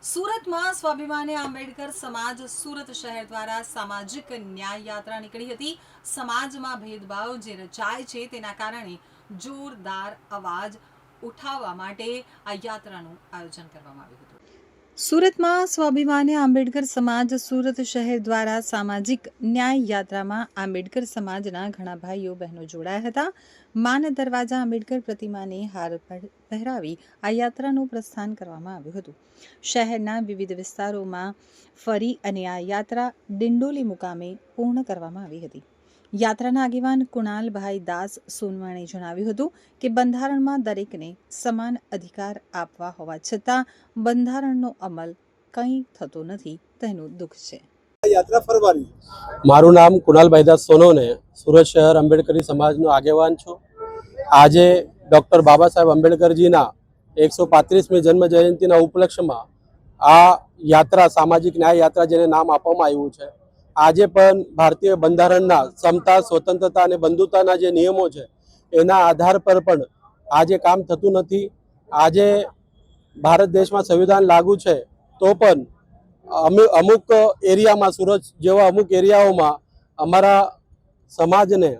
સુરતમાં સ્વાભિમાની આંબેડકર સમાજ સુરત શહેર દ્વારા સામાજિક ન્યાય યાત્રા નીકળી હતી। સમાજમાં ભેદભાવ જે રચાય છે તેના કારણે જોરદાર અવાજ ઉઠાવવા માટે આ યાત્રાનું આયોજન કરવામાં આવ્યું હતું। સુરતમાં સ્વાભિમાની આંબેડકર સમાજ સુરત શહેર દ્વારા સામાજિક ન્યાય યાત્રામાં આંબેડકર સમાજના ઘણા ભાઈઓ બહેનો જોડાયા હતા। માન દરવાજા આંબેડકર પ્રતિમાને હાર પહેરાવી આ યાત્રાનું પ્રસ્થાન કરવામાં આવ્યું હતું। શહેરના વિવિધ વિસ્તારોમાં ફરી અને આ યાત્રા ડિંડોલી મુકામે પૂર્ણ કરવામાં આવી હતી। યાત્રાના આગેવાન કુણાલભાઈ દાસ સોનવાણે જણાવ્યું હતું કે બંધારણમાં દરેકને સમાન અધિકાર આપવા હોવા છતાં બંધારણનો અમલ કંઈ થતો નથી તેનું દુઃખ છે। યાત્રા ફરવાની મારું નામ કુણાલભાઈ દાસ સોનોને સુરત શહેર આંબેડકરી સમાજનો આગેવાન છું। આજે ડૉક્ટર બાબા સાહેબ આંબેડકરજીના 135મી જન્મ જયંતિના ઉપલક્ષ્યમાં આ યાત્રા સામાજિક ન્યાય યાત્રા જેને નામ આપવામાં આવ્યું છે। આજે પણ ભારતીય બંધારણના સમતા, સ્વતંત્રતા અને બંધુતાના જે નિયમો છે એના આધાર પર પણ આજે કામ થતું નથી। આજે ભારત દેશમાં સંવિધાન લાગુ છે તો પણ અમુક એરિયામાં, સુરત જેવા અમુક એરિયાઓમાં અમારા સમાજને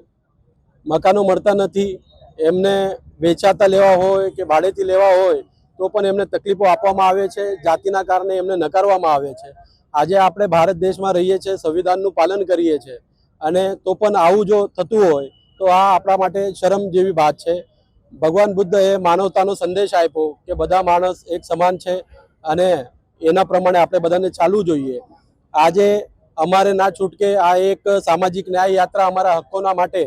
મકાનો મળતા નથી। એમને વેચાતા લેવા હોય કે ભાડેથી લેવા હોય તો પણ એમને તકલીફો આપવામાં આવે છે। જાતિના કારણે એમને નકારવામાં આવે છે। આજે આપણે ભારત દેશમાં રહીએ છીએ, સંવિધાનનું પાલન કરીએ છીએ અને તો પણ આવું જો થતું હોય તો આ આપણા માટે શરમ જેવી વાત છે। ભગવાન બુદ્ધએ માનવતાનો સંદેશ આપ્યો કે બધા માણસ એક સમાન છે અને એના પ્રમાણે આપણે બધાને ચાલવું જોઈએ। આજે અમારે ના છૂટકે આ એક સામાજિક ન્યાય યાત્રા અમારા હક્કોના માટે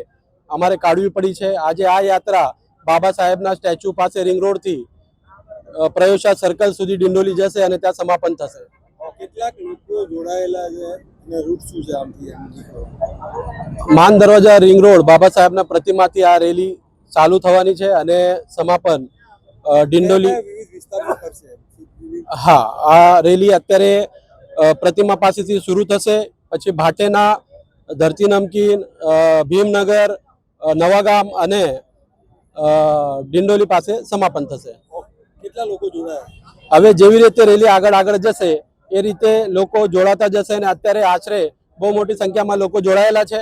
અમારે કાઢવી પડી છે। આજે આ યાત્રા બાબા સાહેબના સ્ટેચ્યુ પાસે રિંગ રોડથી પ્રયોગશાળા સર્કલ સુધી ડિંડોલી જશે અને ત્યાં સમાપન થશે। કેટલાક લોકો જોડાયેલા છે અને રૂટ શું છે આમથી? માન દરવાજા રિંગ રોડ બાબા સાહેબના પ્રતિમાથી આ રેલી ચાલુ થવાની છે અને સમાપન ડિંડોલી વિવિધ વિસ્તારમાં કરશે? હા, આ રેલી અત્યારે પ્રતિમા પાસેથી શરૂ થશે, પછી ભાટેના, ધરતી નમકીન, ભીમનગર, નવાગામ અને ડિંડોલી પાસે સમાપન થશે। કેટલા લોકો જોડાયા? હવે જેવી રીતે રેલી આગળ જશે એ રીતે લોકો જોડાતા જશે અને અત્યારે આશરે બહુ મોટી સંખ્યામાં લોકો જોડાયેલા છે।